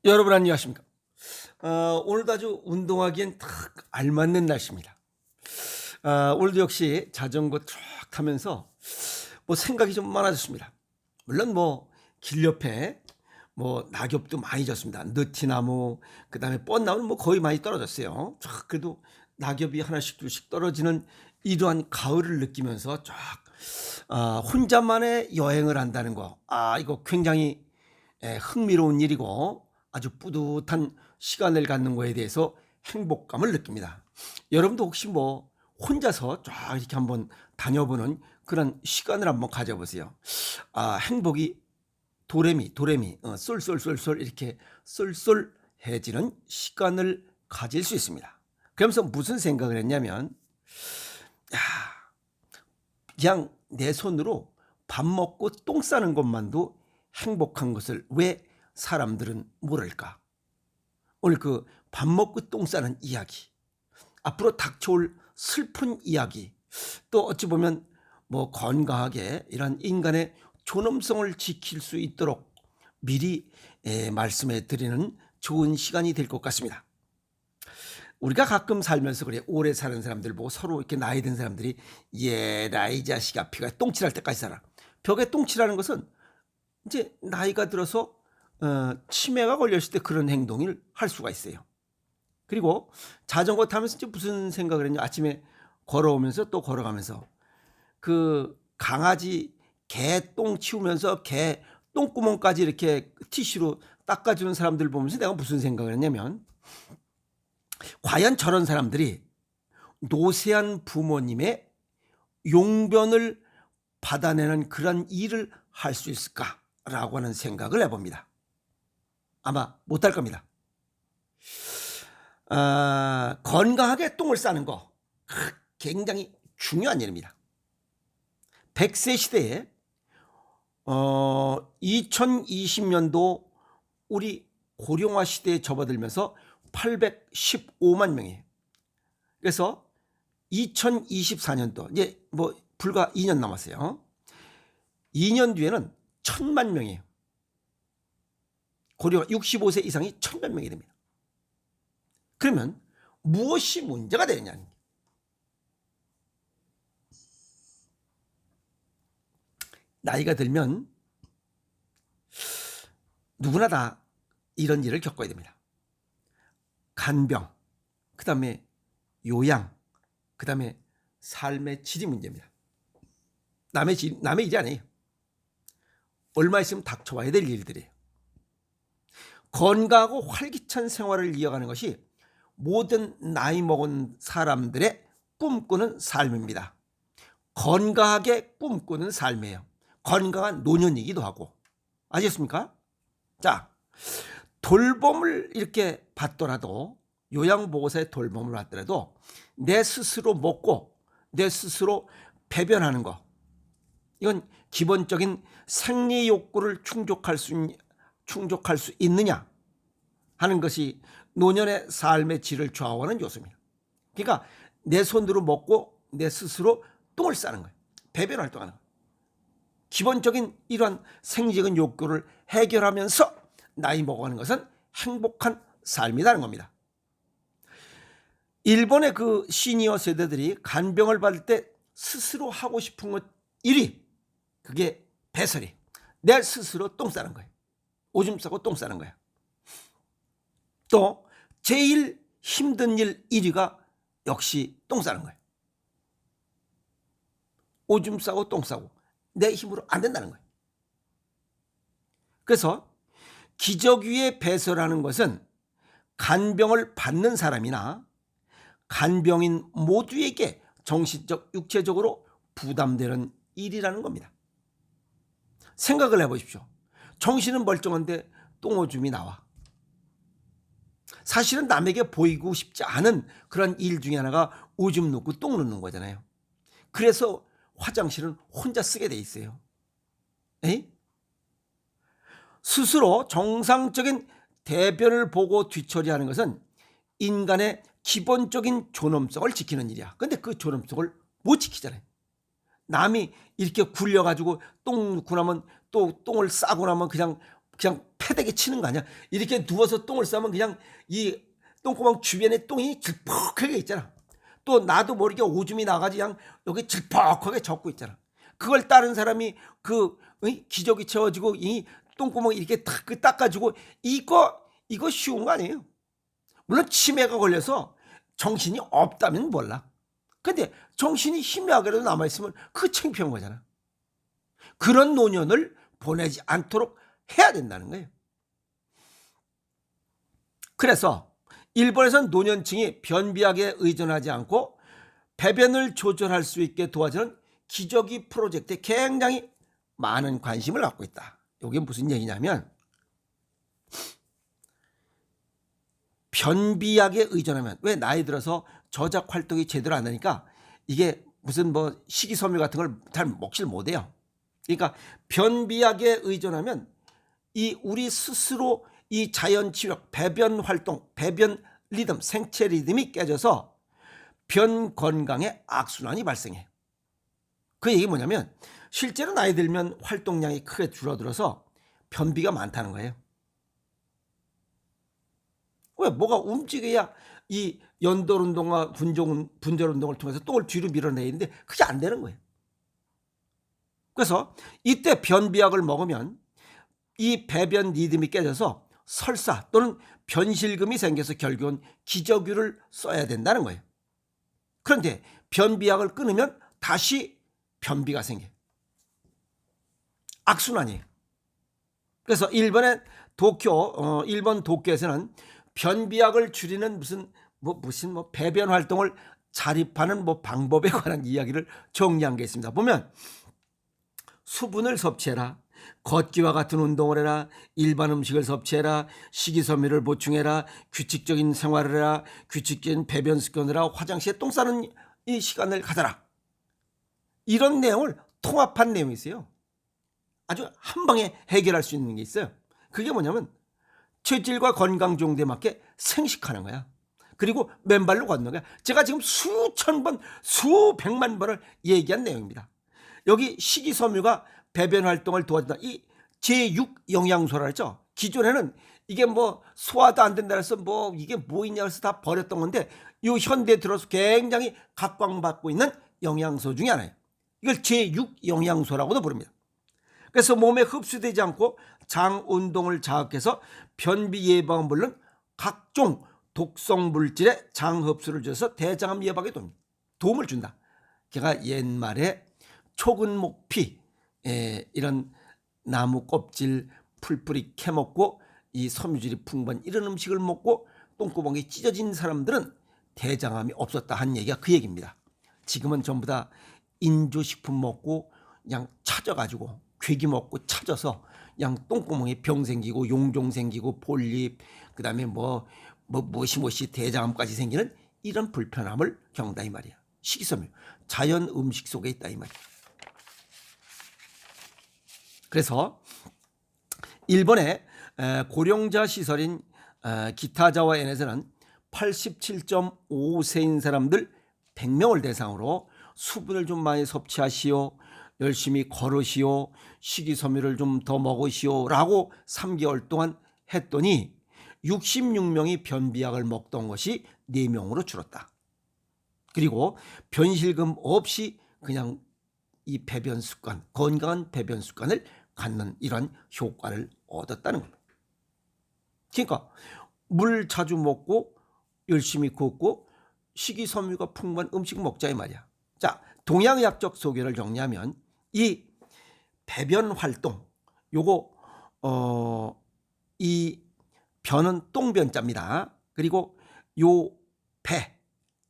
여러분 안녕하십니까? 오늘도 아주 운동하기엔 딱 알맞는 날씨입니다. 오늘도 역시 자전거 쭉 타면서 뭐 생각이 좀 많아졌습니다. 물론 뭐 길 옆에 뭐 낙엽도 많이 졌습니다. 느티나무, 그다음에 뻔나무는 뭐 거의 많이 떨어졌어요. 쫙 그래도 낙엽이 하나씩 둘씩 떨어지는 이러한 가을을 느끼면서 쫙 혼자만의 여행을 한다는 거. 이거 굉장히 흥미로운 일이고 아주 뿌듯한 시간을 갖는 거에 대해서 행복감을 느낍니다. 여러분도 혹시 뭐 혼자서 쫙 이렇게 한번 다녀보는 그런 시간을 한번 가져보세요. 행복이 도레미 도레미 쏠쏠쏠쏠 이렇게 쏠쏠해지는 시간을 가질 수 있습니다. 그러면서 무슨 생각을 했냐면, 야, 그냥 내 손으로 밥 먹고 똥 싸는 것만도 행복한 것을 왜 사람들은 모를까? 오늘 그 밥 먹고 똥 싸는 이야기, 앞으로 닥쳐올 슬픈 이야기, 또 어찌 보면 뭐 건강하게 이런 인간의 존엄성을 지킬 수 있도록 미리 말씀해 드리는 좋은 시간이 될 것 같습니다. 우리가 가끔 살면서 그래, 오래 사는 사람들 보고 서로 이렇게 나이 든 사람들이 얘라 이 자식아 피가 똥칠할 때까지 살아. 벽에 똥칠하는 것은 이제 나이가 들어서 치매가 걸렸을 때 그런 행동을 할 수가 있어요. 그리고 자전거 타면서 이제 무슨 생각을 했냐, 아침에 걸어오면서 또 걸어가면서 그 강아지 개 똥 치우면서 개 똥구멍까지 이렇게 티슈로 닦아주는 사람들 보면서 내가 무슨 생각을 했냐면, 과연 저런 사람들이 노쇠한 부모님의 용변을 받아내는 그런 일을 할 수 있을까라고 하는 생각을 해봅니다. 아마 못할 겁니다. 건강하게 똥을 싸는 거 굉장히 중요한 일입니다. 100세 시대에 2020년도 우리 고령화 시대에 접어들면서 815만 명이에요. 그래서 2024년도 이제 뭐 불과 2년 남았어요. 2년 뒤에는 1000만 명이에요. 고령 65세 이상이 1000만 명이 됩니다. 그러면 무엇이 문제가 되느냐? 나이가 들면 누구나 다 이런 일을 겪어야 됩니다. 간병, 그 다음에 요양, 그 다음에 삶의 질이 문제입니다. 남의 일이 아니에요. 얼마 있으면 닥쳐와야 될 일들이에요. 건강하고 활기찬 생활을 이어가는 것이 모든 나이 먹은 사람들의 꿈꾸는 삶입니다. 건강하게 꿈꾸는 삶이에요. 건강한 노년이기도 하고. 아시겠습니까? 자, 돌봄을 이렇게 받더라도, 요양보호사의 돌봄을 받더라도 내 스스로 먹고 내 스스로 배변하는 거, 이건 기본적인 생리 욕구를 충족할 수 있느냐 하는 것이 노년의 삶의 질을 좌우하는 요소입니다. 그러니까 내 손으로 먹고 내 스스로 똥을 싸는 거예요. 배변 활동하는 거예요. 기본적인 이러한 생리적인 욕구를 해결하면서 나이 먹어가는 것은 행복한 삶이라는 겁니다. 일본의 그 시니어 세대들이 간병을 받을 때 스스로 하고 싶은 것 1위, 그게 배설이, 내 스스로 똥 싸는 거예요. 오줌 싸고 똥 싸는 거예요. 또 제일 힘든 일 1위가 역시 똥 싸는 거예요. 오줌 싸고 똥 싸고 내 힘으로 안 된다는 거예요. 그래서 기저귀에 배설하는 것은 간병을 받는 사람이나 간병인 모두에게 정신적, 육체적으로 부담되는 일이라는 겁니다. 생각을 해보십시오. 정신은 멀쩡한데 똥오줌이 나와. 사실은 남에게 보이고 싶지 않은 그런 일 중에 하나가 오줌 넣고 똥 넣는 거잖아요. 그래서 화장실은 혼자 쓰게 돼 있어요. 에이? 스스로 정상적인 대변을 보고 뒤처리하는 것은 인간의 기본적인 존엄성을 지키는 일이야. 근데 그 존엄성을 못 지키잖아요. 남이 이렇게 굴려가지고 똥 넣고 나면 또 똥을 싸고 나면 그냥 그냥 패대기 치는 거 아니야? 이렇게 누워서 똥을 싸면 그냥 이 똥구멍 주변에 똥이 질퍽하게 있잖아. 또 나도 모르게 오줌이 나가지 그냥 여기 질퍽하게 젖고 있잖아. 그걸 다른 사람이 기저귀 채워지고 이 똥구멍 이렇게 탁 닦아주고 이거 쉬운 거 아니에요. 물론 치매가 걸려서 정신이 없다면 몰라. 근데 정신이 희미하게라도 남아있으면 그 창피한 거잖아. 그런 노년을 보내지 않도록 해야 된다는 거예요. 그래서 일본에서는 노년층이 변비약에 의존하지 않고 배변을 조절할 수 있게 도와주는 기저귀 프로젝트에 굉장히 많은 관심을 갖고 있다. 이게 무슨 얘기냐면 변비약에 의존하면 왜 나이 들어서 저작 활동이 제대로 안 되니까 이게 무슨 뭐 식이섬유 같은 걸 잘 먹질 못해요. 그러니까 변비약에 의존하면 이 우리 스스로 이 자연 치유력, 배변 활동, 배변 리듬, 생체 리듬이 깨져서 변 건강에 악순환이 발생해. 그 얘기 뭐냐면 실제로 나이 들면 활동량이 크게 줄어들어서 변비가 많다는 거예요. 왜? 뭐가 움직여야 이 연돌 운동과 분절 운동을 통해서 똥을 뒤로 밀어내야 되는데 그게 안 되는 거예요. 그래서 이때 변비약을 먹으면 이 배변 리듬이 깨져서 설사 또는 변실금이 생겨서 결국은 기저귀를 써야 된다는 거예요. 그런데 변비약을 끊으면 다시 변비가 생겨요. 악순환이에요. 그래서 일본 도쿄에서는 변비약을 줄이는 무슨 배변 활동을 자립하는 방법에 관한 이야기를 정리한 게 있습니다. 보면 수분을 섭취해라, 걷기와 같은 운동을 해라, 일반 음식을 섭취해라, 식이섬유를 보충해라, 규칙적인 생활을 해라, 규칙적인 배변 습관을 해라, 화장실에 똥 싸는 이 시간을 가져라. 이런 내용을 통합한 내용이 있어요. 아주 한 방에 해결할 수 있는 게 있어요. 그게 뭐냐면 체질과 건강 정도에 맞게 생식하는 거야. 그리고 맨발로 걷는 거야. 제가 지금 수천 번, 수백만 번을 얘기한 내용입니다. 여기 식이섬유가 배변 활동을 도와준다. 이 제6 영양소라 했죠. 기존에는 이게 소화도 안 된다 해서 이게 뭐 있냐 해서 다 버렸던 건데 이 현대에 들어서 굉장히 각광받고 있는 영양소 중에 하나예요. 이걸 제6 영양소라고도 부릅니다. 그래서 몸에 흡수되지 않고 장 운동을 자극해서 변비 예방은 물론 각종 독성 물질의 장 흡수를 줘서 대장암 예방에 도움을 준다. 제가 옛말에 초근목피 이런 나무 껍질 풀뿌리 캐먹고 이 섬유질이 풍부한 이런 음식을 먹고 똥구멍이 찢어진 사람들은 대장암이 없었다 한 얘기가 그 얘기입니다. 지금은 전부 다 인조식품 먹고 그냥 찾아가지고 괴기 먹고 찾아서 그냥 똥구멍에 병 생기고 용종 생기고 폴립 그다음에 무엇이 대장암까지 생기는 이런 불편함을 겪는다 이 말이야. 식이섬유 자연 음식 속에 있다 이 말이야. 그래서 일본의 고령자 시설인 기타자와 엔에서는 87.5세인 사람들 100명을 대상으로 수분을 좀 많이 섭취하시오, 열심히 걸으시오, 식이섬유를 좀 더 먹으시오 라고 3개월 동안 했더니 66명이 변비약을 먹던 것이 4명으로 줄었다. 그리고 변실금 없이 그냥 이 배변 습관, 건강한 배변 습관을 갖는 이런 효과를 얻었다는 겁니다. 그러니까 물 자주 먹고 열심히 걷고 식이섬유가 풍부한 음식 먹자 이 말이야. 자, 동양의학적 소견을 정리하면 이 배변 활동 요거 이 변은 똥변자입니다. 그리고 요 배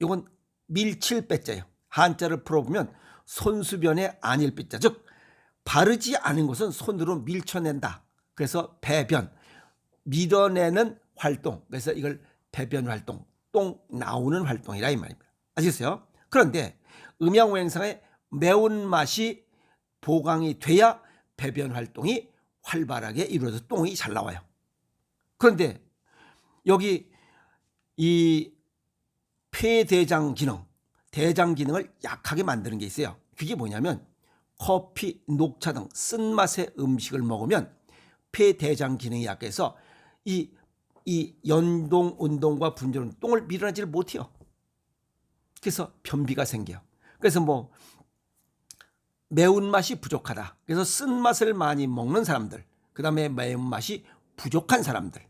요건 밀칠배자예요. 한자를 풀어보면 손수변의 안일배자, 즉 바르지 않은 것은 손으로 밀쳐낸다. 그래서 배변 밀어내는 활동, 그래서 이걸 배변 활동, 똥 나오는 활동이라 이 말입니다. 아시겠어요? 그런데 음양오행상의 매운맛이 보강이 돼야 배변 활동이 활발하게 이루어져서 똥이 잘 나와요. 그런데 여기 이 폐대장 기능, 대장 기능을 약하게 만드는 게 있어요. 그게 뭐냐면 커피, 녹차 등 쓴맛의 음식을 먹으면 폐대장 기능이 약해서 이 연동 운동과 분전 운동을 밀어내지를 못해요. 그래서 변비가 생겨요. 그래서 뭐 매운맛이 부족하다. 그래서 쓴맛을 많이 먹는 사람들, 그 다음에 매운맛이 부족한 사람들.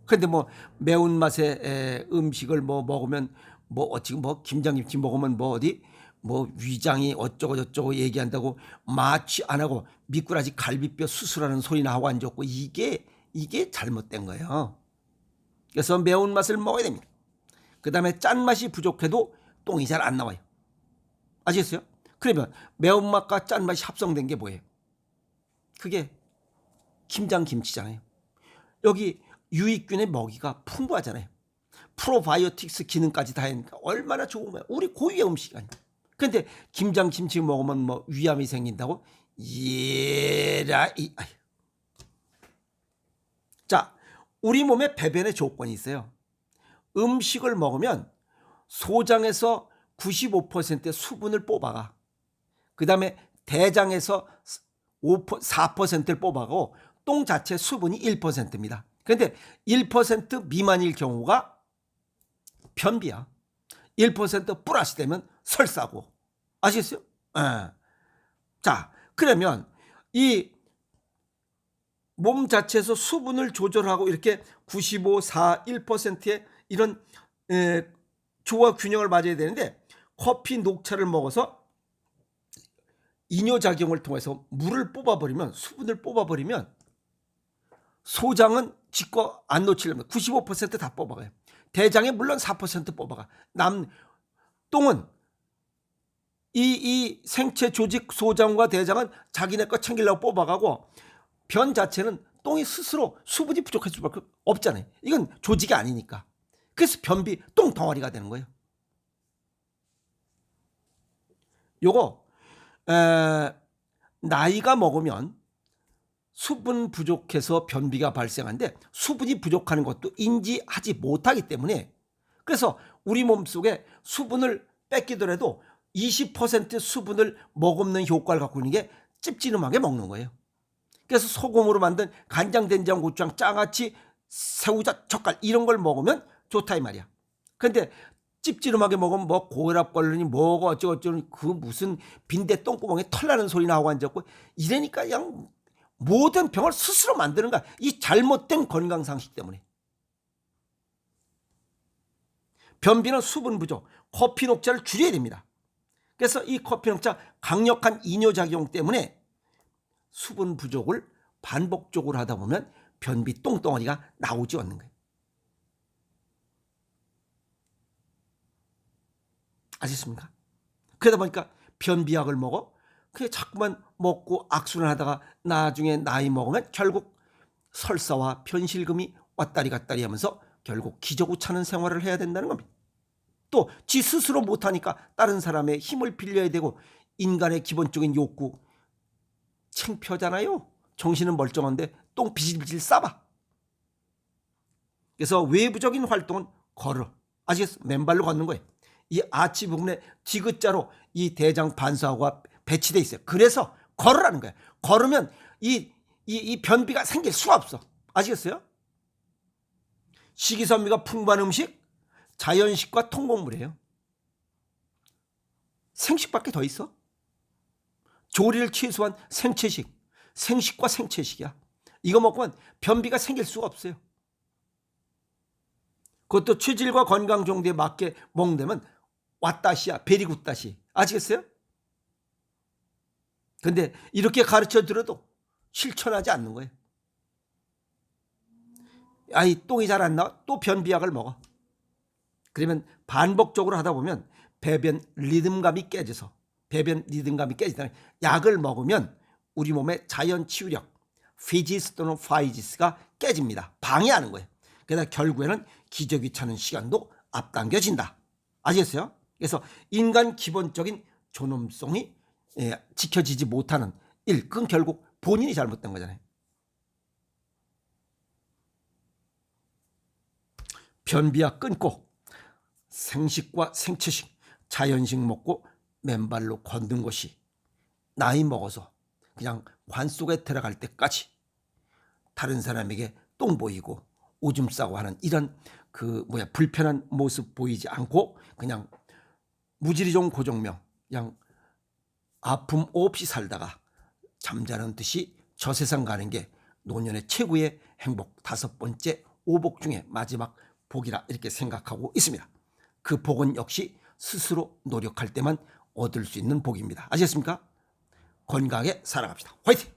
근데 뭐 매운맛의 음식을 뭐 먹으면 뭐 어찌 뭐 김장김치 먹으면 뭐 어디 뭐 위장이 어쩌고 저쩌고 얘기한다고 마취 안 하고 미꾸라지 갈비뼈 수술하는 소리나 하고 앉았고, 이게 잘못된 거예요. 그래서 매운맛을 먹어야 됩니다. 그 다음에 짠맛이 부족해도 똥이 잘 안 나와요. 아시겠어요? 그러면 매운맛과 짠맛이 합성된 게 뭐예요? 그게 김장김치잖아요. 여기 유익균의 먹이가 풍부하잖아요. 프로바이오틱스 기능까지 다 하니까 얼마나 좋은 거야. 우리 고유의 음식 아니야. 근데 김장김치 먹으면 뭐 위암이 생긴다고? 자, 우리 몸에 배변의 조건이 있어요. 음식을 먹으면 소장에서 95%의 수분을 뽑아가. 그 다음에 대장에서 4%를 뽑아가고 똥 자체 수분이 1%입니다. 그런데 1% 미만일 경우가 변비야. 1% 플러스 되면 설사고. 아시겠어요? 자, 그러면 이 몸 자체에서 수분을 조절하고 이렇게 95, 4, 1%의 이런 조화 균형을 맞아야 되는데, 커피 녹차를 먹어서 이뇨작용을 통해서 물을 뽑아버리면, 수분을 뽑아버리면 소장은 지껏 안 놓치려면 95% 다 뽑아가요. 대장에 물론 4% 뽑아가. 똥은 이 생체 조직 소장과 대장은 자기네 거 챙기려고 뽑아가고, 변 자체는 똥이 스스로 수분이 부족할 수밖에 없잖아요. 이건 조직이 아니니까. 그래서 변비 똥 덩어리가 되는 거예요. 요거 나이가 먹으면 수분 부족해서 변비가 발생하는데, 수분이 부족한 것도 인지하지 못하기 때문에, 그래서 우리 몸속에 수분을 뺏기더라도 20% 수분을 머금는 효과를 갖고 있는 게 찝찝하게 먹는 거예요. 그래서 소금으로 만든 간장, 된장, 고추장, 장아찌, 새우젓, 젓갈 이런 걸 먹으면 좋다 이 말이야. 근데 찝찝하게 먹으면 뭐 고혈압 걸리니 뭐가 어쩌고저쩌고 그 무슨 빈대 똥구멍에 털 나는 소리 나오고 앉았고, 이러니까 그냥 모든 병을 스스로 만드는 거야. 이 잘못된 건강상식 때문에. 변비는 수분 부족, 커피 녹차를 줄여야 됩니다. 그래서 이 커피 녹차 강력한 이뇨작용 때문에 수분 부족을 반복적으로 하다 보면 변비 똥덩어리가 나오지 않는 거예요. 아셨습니까? 그러다 보니까 변비약을 먹어. 그게 자꾸만 먹고 악순환 하다가 나중에 나이 먹으면 결국 설사와 편실금이 왔다리 갔다리 하면서 결국 기저귀차는 생활을 해야 된다는 겁니다. 또 지 스스로 못하니까 다른 사람의 힘을 빌려야 되고, 인간의 기본적인 욕구 창피하잖아요. 정신은 멀쩡한데 똥 비질비질 싸봐. 그래서 외부적인 활동은 걸어. 아시겠어요? 맨발로 걷는 거예요. 이 아치 부분에 디귿자로 이 대장 반사구가 배치돼 있어요. 그래서 걸으라는 거예요. 걸으면 이 변비가 생길 수가 없어. 아시겠어요? 식이섬유가 풍부한 음식, 자연식과 통곡물이에요. 생식밖에 더 있어? 조리를 최소한 생채식, 생식과 생채식이야. 이거 먹으면 변비가 생길 수가 없어요. 그것도 체질과 건강 정도에 맞게 먹는다면 왓다시야, 베리굿다시. 아시겠어요? 근데 이렇게 가르쳐 들어도 실천하지 않는 거예요. 아이 똥이 잘 안 나와? 또 변비약을 먹어. 그러면 반복적으로 하다 보면 배변 리듬감이 깨져서, 배변 리듬감이 깨지다 약을 먹으면 우리 몸의 자연 치유력 피지스 또는 파이지스가 깨집니다. 방해하는 거예요. 그래서 결국에는 기저귀 차는 시간도 앞당겨진다. 아시겠어요? 그래서 인간 기본적인 존엄성이 지켜지지 못하는 일, 그건 결국 본인이 잘못된 거잖아요. 변비약 끊고 생식과 생채식, 자연식 먹고 맨발로 걷는 것이 나이 먹어서 그냥 관 속에 들어갈 때까지 다른 사람에게 똥 보이고 오줌 싸고 하는 이런 불편한 모습 보이지 않고 그냥 무지리 좋은 고정명, 그냥 아픔 없이 살다가 잠자는 듯이 저 세상 가는 게 노년의 최고의 행복, 5번째 오복 중에 마지막 복이라 이렇게 생각하고 있습니다. 그 복은 역시 스스로 노력할 때만 얻을 수 있는 복입니다. 아시겠습니까? 건강하게 살아갑시다. 화이팅!